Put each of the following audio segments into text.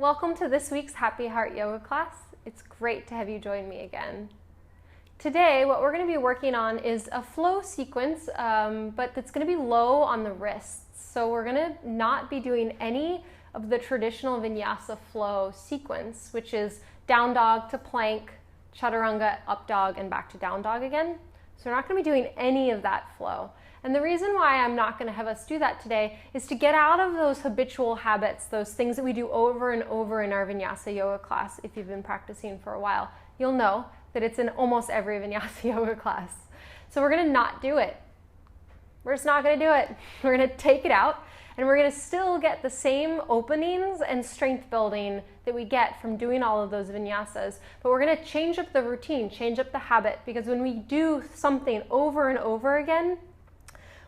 Welcome to this week's Happy Heart Yoga class. It's great to have you join me again. Today, what we're going to be working on is a flow sequence, but that's going to be low on the wrists. So we're going to not be doing any of the traditional Vinyasa flow sequence, which is down dog to plank, chaturanga, up dog, and back to down dog again. So we're not going to be doing any of that flow. And the reason why I'm not going to have us do that today is to get out of those habitual habits, those things that we do over and over in our Vinyasa yoga class. If you've been practicing for a while, you'll know that it's in almost every Vinyasa yoga class. So we're going to not do it. We're just not going to do it. We're going to take it out, and we're going to still get the same openings and strength building that we get from doing all of those vinyasas, but we're going to change up the routine, change up the habit, because when we do something over and over again,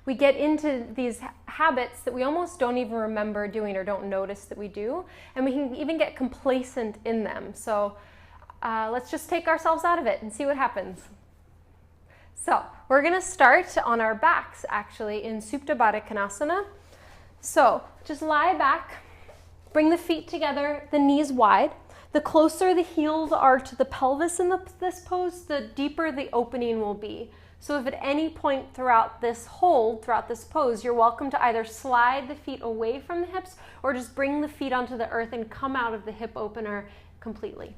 we get into these habits that we almost don't even remember doing or don't notice that we do, and we can even get complacent in them. So let's just take ourselves out of it and see what happens. So we're going to start on our backs, actually, in Supta Baddha Konasana. So just lie back, bring the feet together, the knees wide. The closer the heels are to the pelvis in this pose, the deeper the opening will be. So if at any point throughout this hold, throughout this pose, you're welcome to either slide the feet away from the hips or just bring the feet onto the earth and come out of the hip opener completely.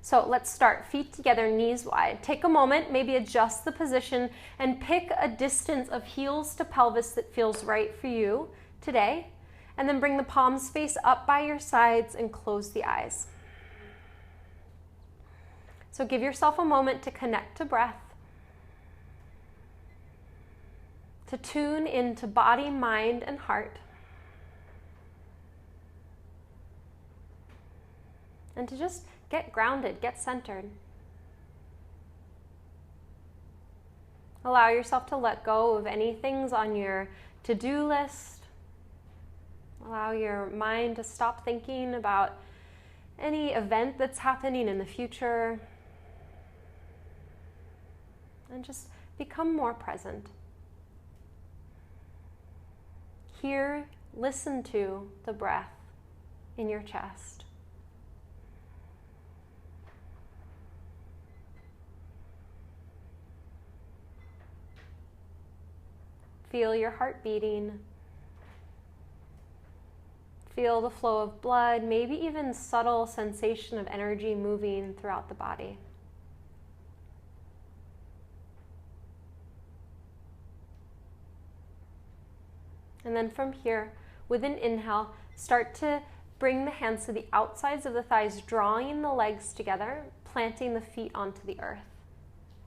So let's start. Feet together, knees wide. Take a moment, maybe adjust the position and pick a distance of heels to pelvis that feels right for you today. And then bring the palms face up by your sides and close the eyes. So give yourself a moment to connect to breath, to tune into body, mind, and heart, and to just get grounded, get centered. Allow yourself to let go of any things on your to-do list. Allow your mind to stop thinking about any event that's happening in the future, and just become more present. Hear, listen to the breath in your chest. Feel your heart beating. Feel the flow of blood, maybe even subtle sensation of energy moving throughout the body. And then from here, with an inhale, start to bring the hands to the outsides of the thighs, drawing the legs together, planting the feet onto the earth.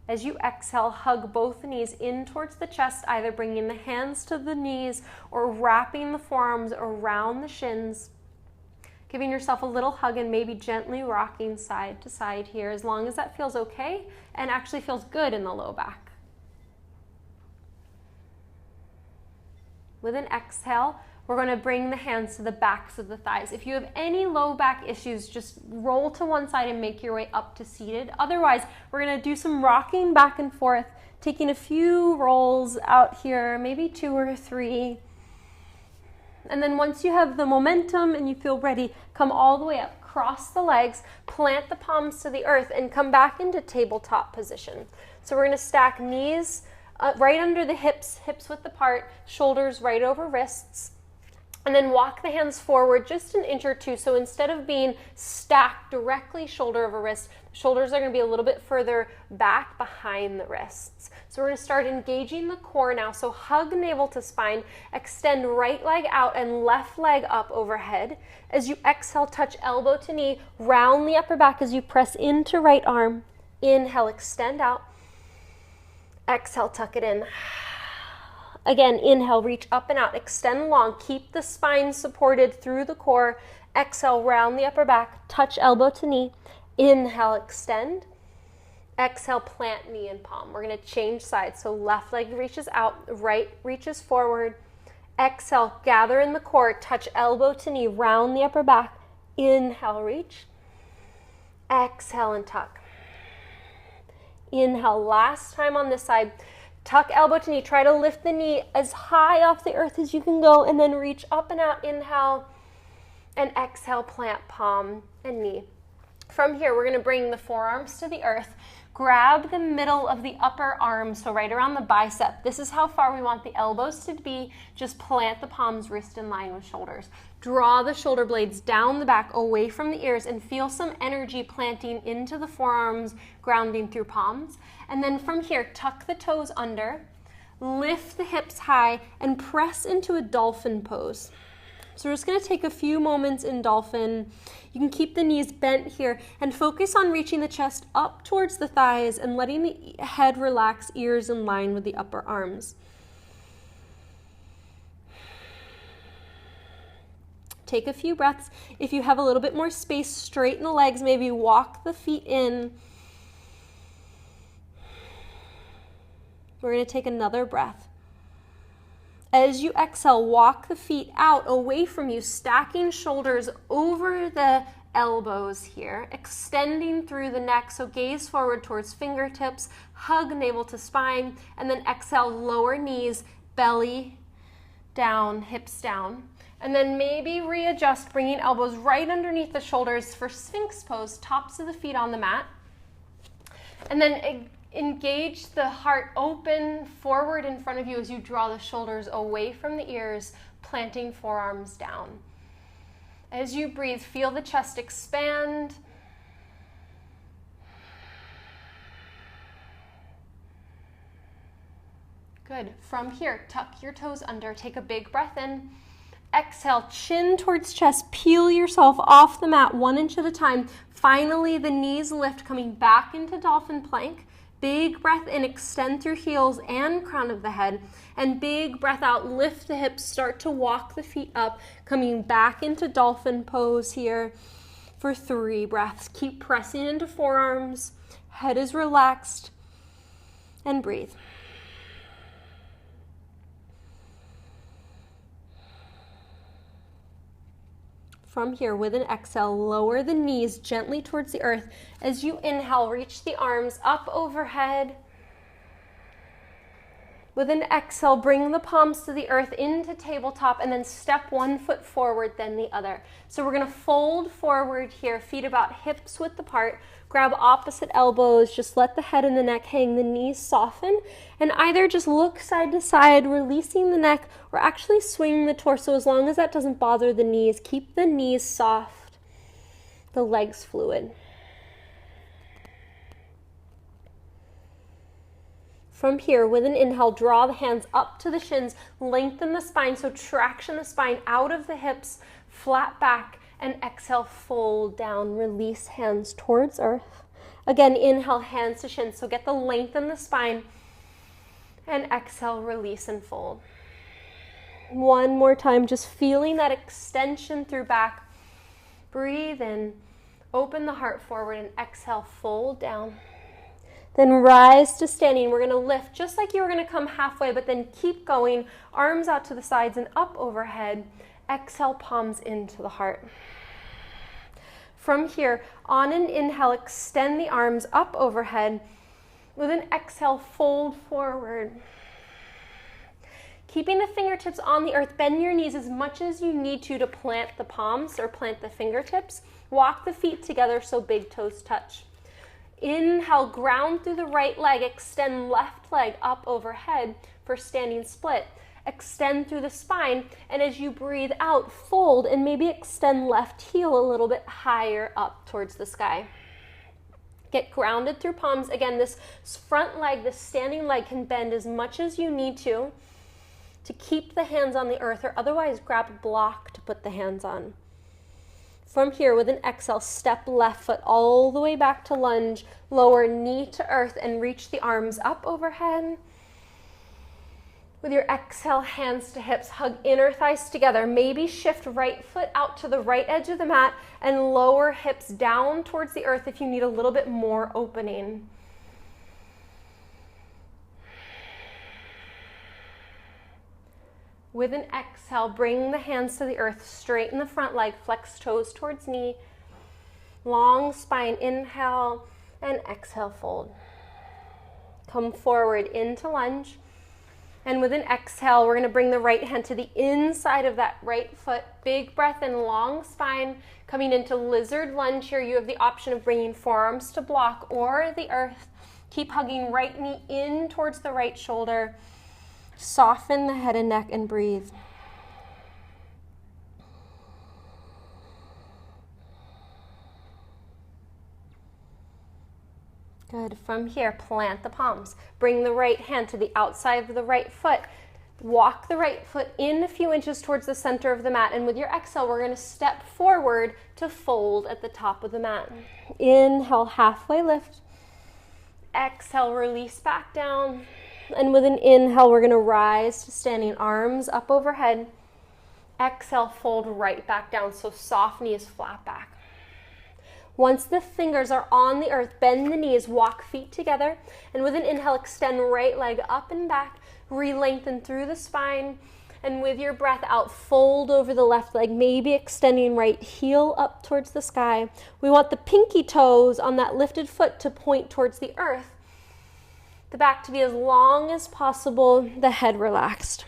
As you exhale, hug both knees in towards the chest, either bringing the hands to the knees or wrapping the forearms around the shins, giving yourself a little hug and maybe gently rocking side to side here, as long as that feels okay and actually feels good in the low back. With an exhale, we're going to bring the hands to the backs of the thighs. If you have any low back issues, just roll to one side and make your way up to seated. Otherwise, we're going to do some rocking back and forth, taking a few rolls out here, maybe 2 or 3. And then once you have the momentum and you feel ready, come all the way up, cross the legs, plant the palms to the earth, and come back into tabletop position. So we're going to stack knees right under the hips, hips width apart, shoulders right over wrists, and then walk the hands forward just an inch or two. So instead of being stacked directly shoulder over wrist, shoulders are going to be a little bit further back behind the wrists. So we're going to start engaging the core now. So hug navel to spine, extend right leg out and left leg up overhead. As you exhale, touch elbow to knee, round the upper back as you press into right arm. Inhale, extend out. Exhale, tuck it in. Again, inhale, reach up and out, extend long, keep the spine supported through the core. Exhale, round the upper back, touch elbow to knee. Inhale, extend. Exhale, plant knee and palm. We're going to change sides. So left leg reaches out, right reaches forward. Exhale, gather in the core, touch elbow to knee, round the upper back. Inhale, reach. Exhale and tuck. Inhale, last time on this side. Tuck elbow to knee. Try to lift the knee as high off the earth as you can go, and then reach up and out. Inhale. And exhale, plant palm and knee. From here, we're going to bring the forearms to the earth. Grab the middle of the upper arm, so right around the bicep. This is how far we want the elbows to be. Just plant the palms, wrist in line with shoulders. Draw the shoulder blades down the back, away from the ears, and feel some energy planting into the forearms, grounding through palms. And then from here, tuck the toes under, lift the hips high, and press into a dolphin pose. So we're just going to take a few moments in dolphin. You can keep the knees bent here and focus on reaching the chest up towards the thighs and letting the head relax, ears in line with the upper arms. Take a few breaths. If you have a little bit more space, straighten the legs, maybe walk the feet in. We're going to take another breath. As you exhale, walk the feet out away from you, stacking shoulders over the elbows here, extending through the neck. So gaze forward towards fingertips, hug navel to spine, and then exhale, lower knees, belly down, hips down. And then maybe readjust, bringing elbows right underneath the shoulders for Sphinx pose, tops of the feet on the mat. And then engage the heart open forward in front of you as you draw the shoulders away from the ears, planting forearms down. As you breathe, feel the chest expand. Good. From here, tuck your toes under, take a big breath in. Exhale, chin towards chest, peel yourself off the mat 1 inch at a time. Finally, the knees lift, coming back into dolphin plank. Big breath in, extend through heels and crown of the head. And big breath out, lift the hips, start to walk the feet up, coming back into dolphin pose here for 3 breaths. Keep pressing into forearms, head is relaxed, and breathe. From here, with an exhale, lower the knees gently towards the earth. As you inhale, reach the arms up overhead. With an exhale, bring the palms to the earth into tabletop, and then step 1 foot forward, then the other. So we're going to fold forward here, feet about hips width apart. Grab opposite elbows, just let the head and the neck hang, the knees soften, and either just look side to side, releasing the neck, or actually swing the torso as long as that doesn't bother the knees. Keep the knees soft, the legs fluid. From here, with an inhale, draw the hands up to the shins, lengthen the spine, so traction the spine out of the hips, flat back, and exhale, fold down, release hands towards earth. Again, inhale, hands to shins, so get the length in the spine, and exhale, release and fold. 1 more time, just feeling that extension through back. Breathe in, open the heart forward, and exhale, fold down. Then rise to standing. We're going to lift just like you were going to come halfway, but then keep going. Arms out to the sides and up overhead. Exhale, palms into the heart. From here, on an inhale, extend the arms up overhead. With an exhale, fold forward. Keeping the fingertips on the earth, bend your knees as much as you need to plant the palms or plant the fingertips. Walk the feet together so big toes touch. Inhale, ground through the right leg, extend left leg up overhead for standing split. Extend through the spine, and as you breathe out, fold and maybe extend left heel a little bit higher up towards the sky. Get grounded through palms. Again, this front leg, this standing leg can bend as much as you need to keep the hands on the earth, or otherwise grab a block to put the hands on. From here, with an exhale, step left foot all the way back to lunge, lower knee to earth, and reach the arms up overhead. With your exhale, hands to hips, hug inner thighs together. Maybe shift right foot out to the right edge of the mat and lower hips down towards the earth if you need a little bit more opening. With an exhale, bring the hands to the earth, straighten the front leg, flex toes towards knee, long spine, inhale, and exhale, fold. Come forward into lunge, And with an exhale, we're gonna bring the right hand to the inside of that right foot. Big breath in, long spine. Coming into lizard lunge here, you have the option of bringing forearms to block or the earth. Keep hugging right knee in towards the right shoulder. Soften the head and neck and breathe. Good. From here, plant the palms. Bring the right hand to the outside of the right foot. Walk the right foot in a few inches towards the center of the mat. And with your exhale, we're going to step forward to fold at the top of the mat. Inhale, halfway lift. Exhale, release back down. And with an inhale, we're going to rise to standing, arms up overhead. Exhale, fold right back down. So soft knees, flat back. Once the fingers are on the earth, bend the knees, walk feet together, and with an inhale, extend right leg up and back, re-lengthen through the spine, and with your breath out, fold over the left leg, maybe extending right heel up towards the sky. We want the pinky toes on that lifted foot to point towards the earth, the back to be as long as possible, the head relaxed.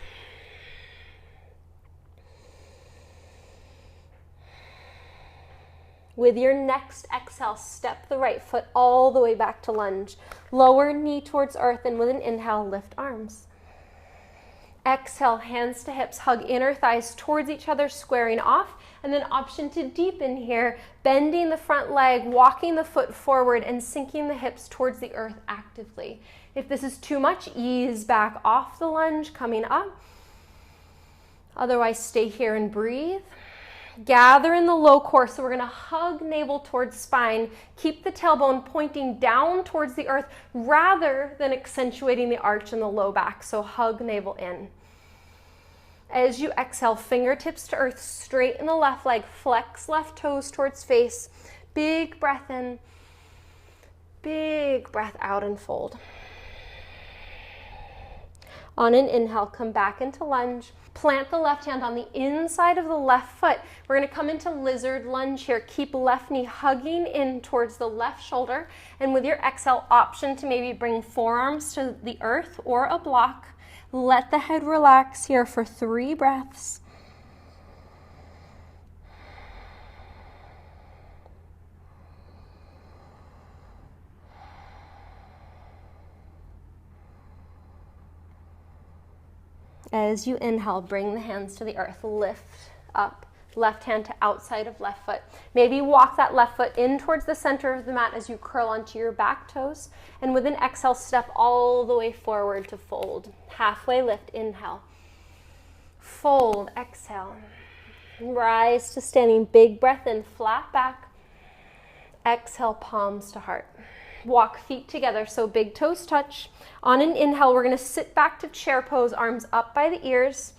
With your next exhale, step the right foot all the way back to lunge. Lower knee towards earth, and with an inhale, lift arms. Exhale, hands to hips, hug inner thighs towards each other, squaring off, and then option to deepen here, bending the front leg, walking the foot forward, and sinking the hips towards the earth actively. If this is too much, ease back off the lunge, coming up. Otherwise, stay here and breathe. Gather in the low core, so we're going to hug navel towards spine. Keep the tailbone pointing down towards the earth rather than accentuating the arch in the low back, so hug navel in. As you exhale, fingertips to earth, straighten the left leg, flex left toes towards face. Big breath in, big breath out, and fold. On an inhale, come back into lunge. Plant the left hand on the inside of the left foot. We're going to come into lizard lunge here. Keep left knee hugging in towards the left shoulder. And with your exhale, option to maybe bring forearms to the earth or a block. Let the head relax here for 3 breaths. As you inhale, bring the hands to the earth, lift up, left hand to outside of left foot. Maybe walk that left foot in towards the center of the mat as you curl onto your back toes. And with an exhale, step all the way forward to fold. Halfway lift, inhale. Fold, exhale. Rise to standing, big breath in, flat back. Exhale, palms to heart. Walk feet together, so big toes touch. On an inhale, we're going to sit back to chair pose, arms up by the ears.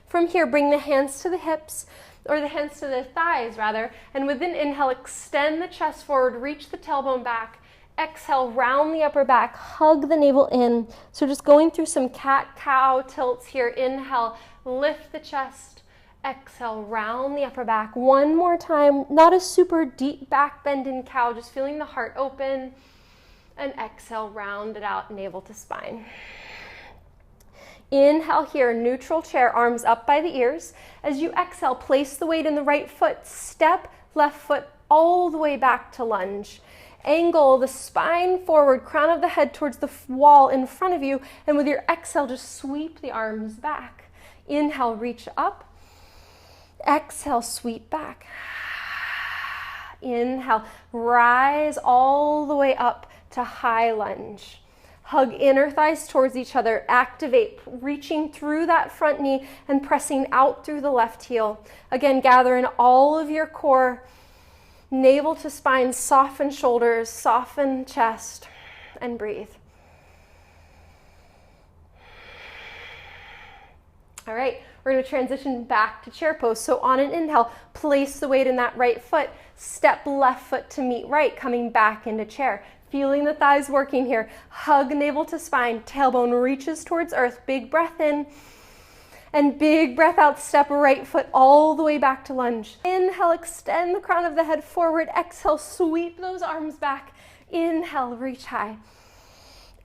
From here, bring the hands to the hips, or the hands to the thighs rather, and with an inhale, extend the chest forward, reach the tailbone back. Exhale, round the upper back, hug the navel in. So just going through some cat-cow tilts here. Inhale, lift the chest. Exhale, round the upper back. One more time, not a super deep back bend in cow, just feeling the heart open. And exhale, round it out, navel to spine. Inhale here, neutral chair, arms up by the ears. As you exhale, place the weight in the right foot, step left foot all the way back to lunge. Angle the spine forward, crown of the head towards the wall in front of you, and with your exhale, just sweep the arms back. Inhale, reach up. Exhale, sweep back. Inhale, rise all the way up to high lunge. Hug inner thighs towards each other. Activate, reaching through that front knee and pressing out through the left heel. Again, gather in all of your core. Navel to spine, soften shoulders, soften chest, and breathe. All right, we're going to transition back to chair pose. So on an inhale, place the weight in that right foot. Step left foot to meet right, coming back into chair. Feeling the thighs working here. Hug navel to spine, tailbone reaches towards earth. Big breath in and big breath out. Step right foot all the way back to lunge. Inhale, extend the crown of the head forward. Exhale, sweep those arms back. Inhale, reach high.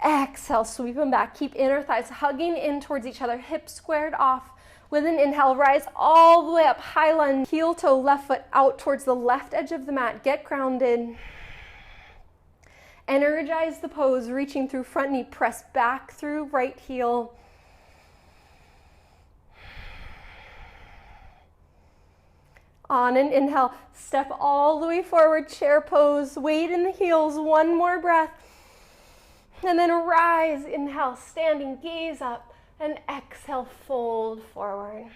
Exhale, sweep them back. Keep inner thighs hugging in towards each other, hips squared off. With an inhale, rise all the way up, high lunge, heel toe, left foot out towards the left edge of the mat. Get grounded. Energize the pose, reaching through front knee, press back through right heel. On an inhale, step all the way forward, chair pose, weight in the heels, one more breath. And then rise, inhale, standing, gaze up, and exhale, fold forward.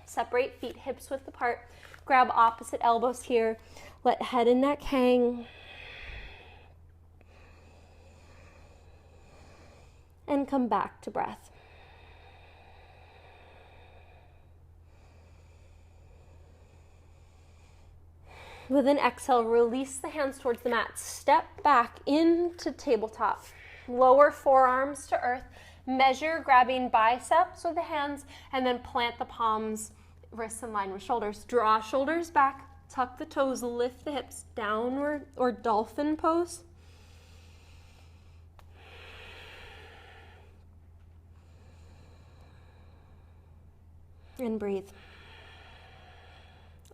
Separate feet, hips width apart. Grab opposite elbows here. Let head and neck hang. And come back to breath. With an exhale, release the hands towards the mat. Step back into tabletop. Lower forearms to earth. Measure grabbing biceps with the hands and then plant the palms, wrists in line with shoulders. Draw shoulders back, tuck the toes, lift the hips, downward or dolphin pose. And breathe.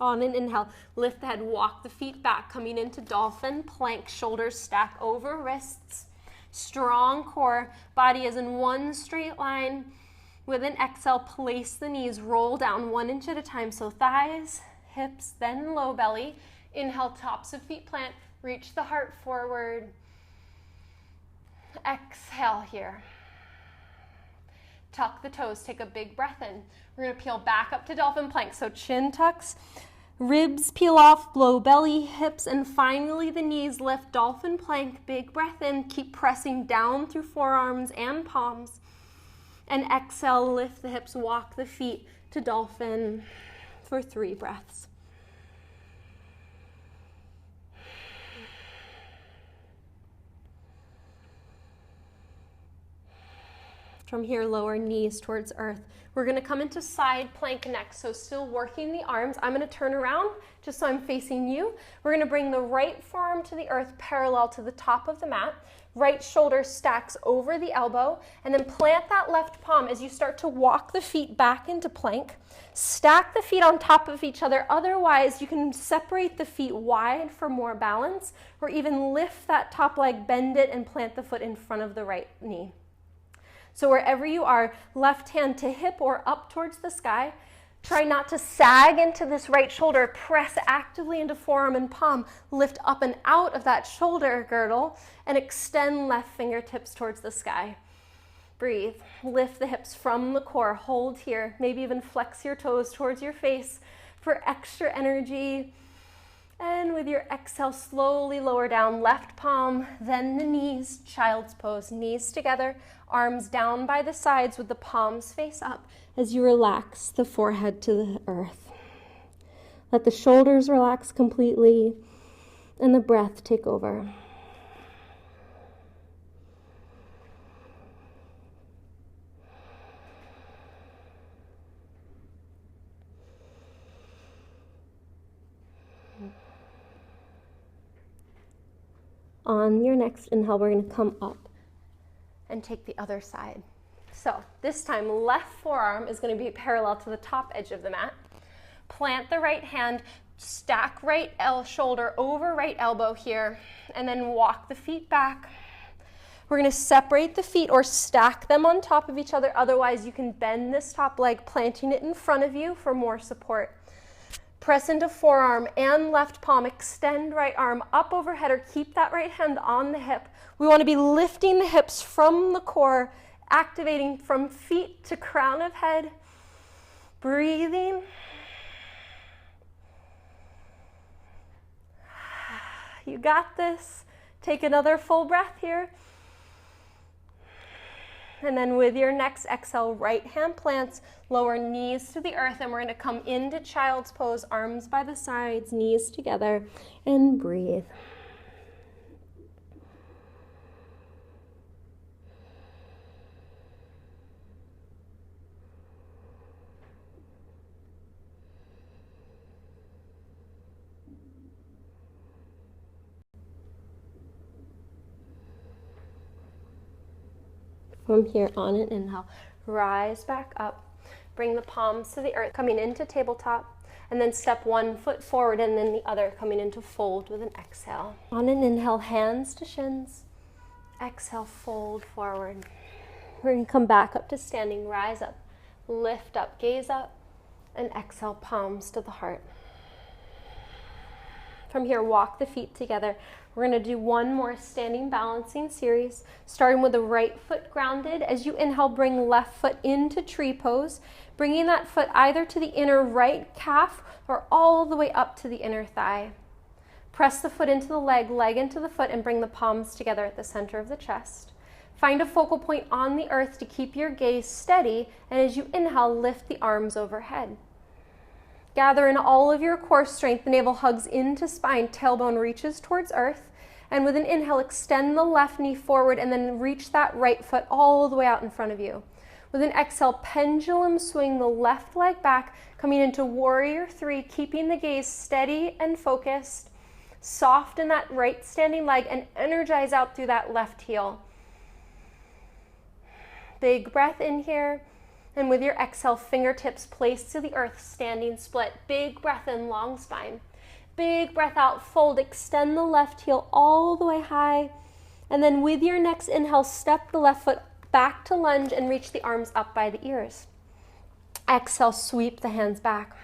On an inhale, lift the head, walk the feet back, coming into dolphin, plank, shoulders stack over wrists, strong core, body is in one straight line. With an exhale, place the knees, roll down 1 inch at a time, so thighs, hips, then low belly. Inhale, tops of feet plant, reach the heart forward. Exhale here. Tuck the toes, take a big breath in. We're gonna peel back up to dolphin plank. So chin tucks, ribs peel off, low belly, hips, and finally the knees lift, dolphin plank, big breath in. Keep pressing down through forearms and palms. And exhale, lift the hips, walk the feet to dolphin for 3 breaths. From here, lower knees towards earth. We're gonna come into side plank next, so still working the arms. I'm gonna turn around just so I'm facing you. We're gonna bring the right forearm to the earth parallel to the top of the mat. Right shoulder stacks over the elbow, and then plant that left palm as you start to walk the feet back into plank. Stack the feet on top of each other. Otherwise, you can separate the feet wide for more balance, or even lift that top leg, bend it, and plant the foot in front of the right knee. So wherever you are, left hand to hip or up towards the sky. Try not to sag into this right shoulder. Press actively into forearm and palm. Lift up and out of that shoulder girdle and extend left fingertips towards the sky. Breathe. Lift the hips from the core. Hold here. Maybe even flex your toes towards your face for extra energy. And with your exhale, slowly lower down, left palm, then the knees, child's pose, knees together, arms down by the sides with the palms face up as you relax the forehead to the earth. Let the shoulders relax completely and the breath take over. On your next inhale, we're going to come up and take the other side. So this time, left forearm is going to be parallel to the top edge of the mat. Plant the right hand, stack right shoulder over right elbow here, and then walk the feet back. We're going to separate the feet or stack them on top of each other. Otherwise, you can bend this top leg, planting it in front of you for more support. Press into forearm and left palm. Extend right arm up overhead or keep that right hand on the hip. We want to be lifting the hips from the core, activating from feet to crown of head. Breathing. You got this. Take another full breath here. And then with your next exhale, right hand plants, lower knees to the earth, and we're going to come into child's pose, arms by the sides, knees together, and breathe. From here on an inhale, rise back up. Bring the palms to the earth, coming into tabletop. And then step one foot forward and then the other, coming into fold with an exhale. On an inhale, hands to shins. Exhale, fold forward. We're going to come back up to standing, rise up, lift up, gaze up, and exhale, palms to the heart. From here, walk the feet together. We're going to do one more standing balancing series, starting with the right foot grounded. As you inhale, bring left foot into tree pose, bringing that foot either to the inner right calf or all the way up to the inner thigh. Press the foot into the leg, leg into the foot, and bring the palms together at the center of the chest. Find a focal point on the earth to keep your gaze steady, and as you inhale, lift the arms overhead. Gather in all of your core strength. The navel hugs into spine, tailbone reaches towards earth, and with an inhale, extend the left knee forward and then reach that right foot all the way out in front of you. With an exhale, pendulum swing the left leg back, coming into warrior three, keeping the gaze steady and focused. Soften that right standing leg and energize out through that left heel. Big breath in here. And with your exhale, fingertips placed to the earth, standing split. Big breath in, long spine. Big breath out, fold, extend the left heel all the way high. And then with your next inhale, step the left foot back to lunge and reach the arms up by the ears. Exhale, sweep the hands back.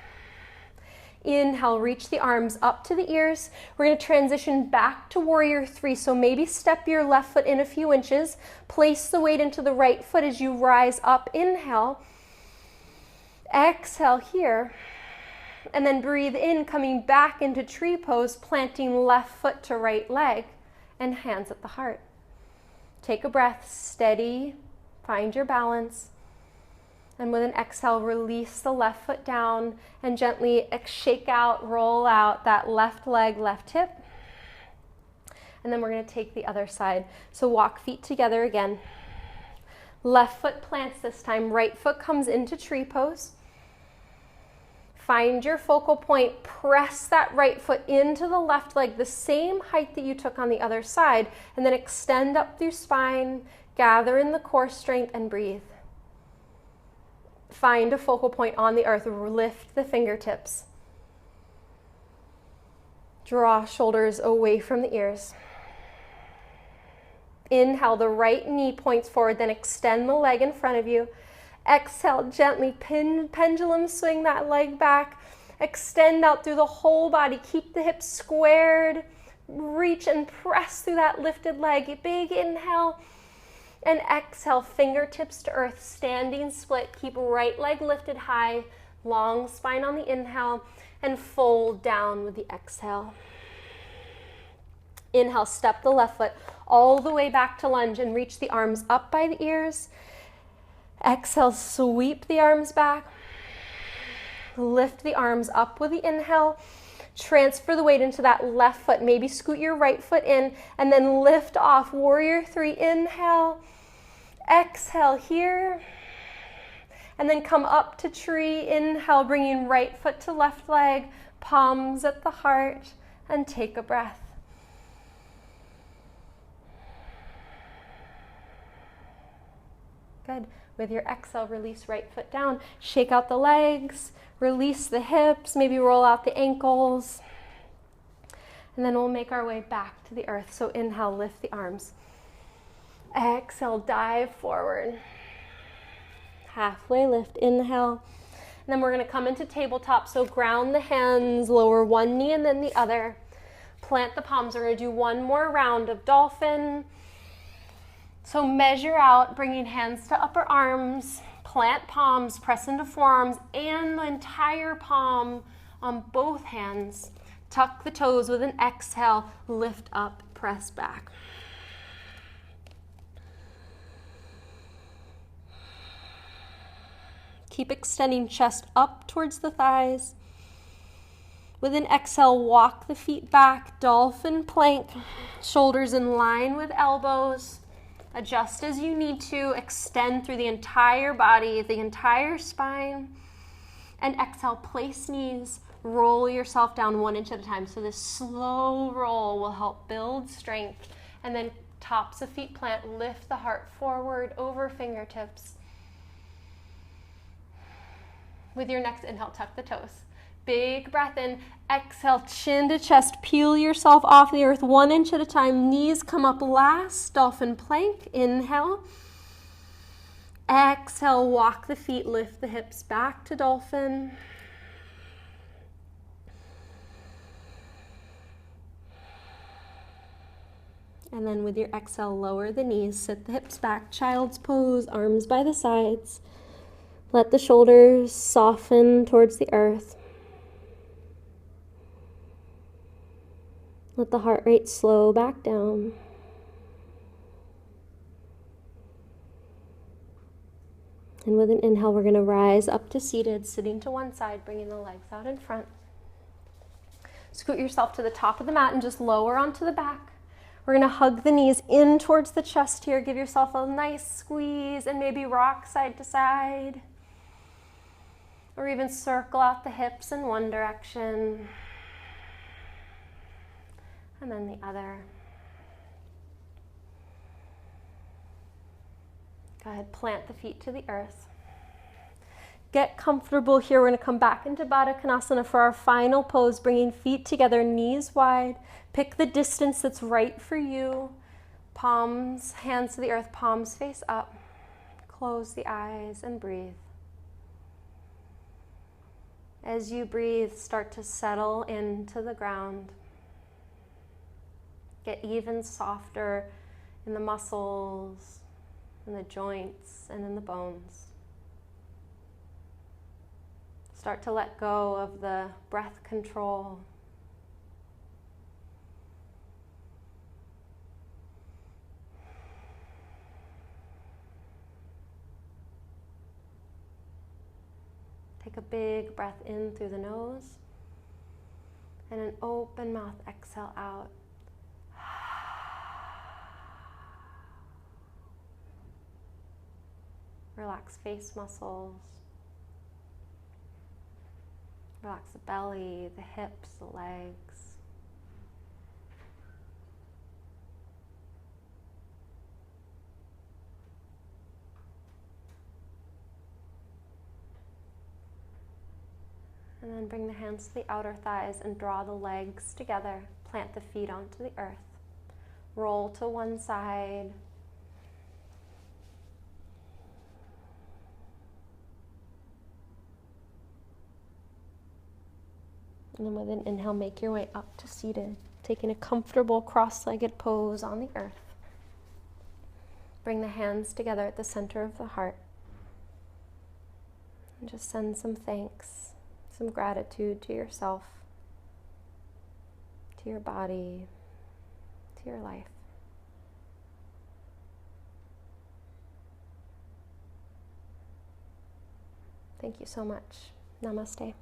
Inhale, reach the arms up to the ears. We're going to transition back to warrior three. So maybe step your left foot in a few inches. Place the weight into the right foot as you rise up. Inhale. Exhale here. And then breathe in, coming back into tree pose, planting left foot to right leg and hands at the heart. Take a breath, steady, find your balance. And with an exhale, release the left foot down and gently shake out, roll out that left leg, left hip. And then we're going to take the other side. So walk feet together again. Left foot plants this time. Right foot comes into tree pose. Find your focal point. Press that right foot into the left leg, the same height that you took on the other side. And then extend up through spine. Gather in the core strength and breathe. Find a focal point on the earth. Lift the fingertips. Draw shoulders away from the ears. Inhale, the right knee points forward, then extend the leg in front of you. Exhale, gently pendulum swing that leg back. Extend out through the whole body. Keep the hips squared. Reach and press through that lifted leg. Big inhale. And exhale, fingertips to earth, standing split. Keep right leg lifted high, long spine on the inhale, and fold down with the exhale. Inhale, step the left foot all the way back to lunge and reach the arms up by the ears. Exhale, sweep the arms back. Lift the arms up with the inhale. Transfer the weight into that left foot. Maybe scoot your right foot in and then lift off. Warrior three, inhale. Exhale here. And then come up to tree. Inhale, bringing right foot to left leg. Palms at the heart. And take a breath. Good. With your exhale, release right foot down. Shake out the legs. Release the hips, maybe roll out the ankles. And then we'll make our way back to the earth. So inhale, lift the arms. Exhale, dive forward. Halfway lift, inhale. And then we're going to come into tabletop. So ground the hands, lower one knee and then the other. Plant the palms. We're going to do one more round of dolphin. So measure out, bringing hands to upper arms. Plant palms, press into forearms and the entire palm on both hands. Tuck the toes with an exhale, lift up, press back. Keep extending chest up towards the thighs. With an exhale, walk the feet back, dolphin plank, shoulders in line with elbows. Adjust as you need to. Extend through the entire body, the entire spine. And exhale, place knees. Roll yourself down 1 inch at a time. So this slow roll will help build strength. And then Tops of feet plant, lift the heart forward over fingertips. With your next inhale, tuck the toes. Big breath in, exhale, chin to chest, peel yourself off the earth 1 inch at a time. Knees come up last, dolphin plank, inhale. Exhale, walk the feet, lift the hips back to dolphin. And then with your exhale, lower the knees, sit the hips back, child's pose, arms by the sides. Let the shoulders soften towards the earth. Let the heart rate slow back down. And with an inhale, we're going to rise up to seated, sitting to one side, bringing the legs out in front. Scoot yourself to the top of the mat and just lower onto the back. We're going to hug the knees in towards the chest here. Give yourself a nice squeeze and maybe rock side to side. Or even circle out the hips in one direction. And then the other. Go ahead, plant the feet to the earth. Get comfortable here. We're going to come back into Baddha Konasana for our final pose, bringing feet together, knees wide. Pick the distance that's right for you. Palms, hands to the earth, palms face up. Close the eyes and breathe. As you breathe, start to settle into the ground. Get even softer in the muscles, in the joints, and in the bones. Start to let go of the breath control. Take a big breath in through the nose and an open mouth exhale out. Relax face muscles. Relax the belly, the hips, the legs. And then bring the hands to the outer thighs and draw the legs together. Plant the feet onto the earth. Roll to one side. And then with an inhale, make your way up to seated, taking a comfortable cross-legged pose on the earth. Bring the hands together at the center of the heart. And just send some thanks, some gratitude to yourself, to your body, to your life. Thank you so much. Namaste.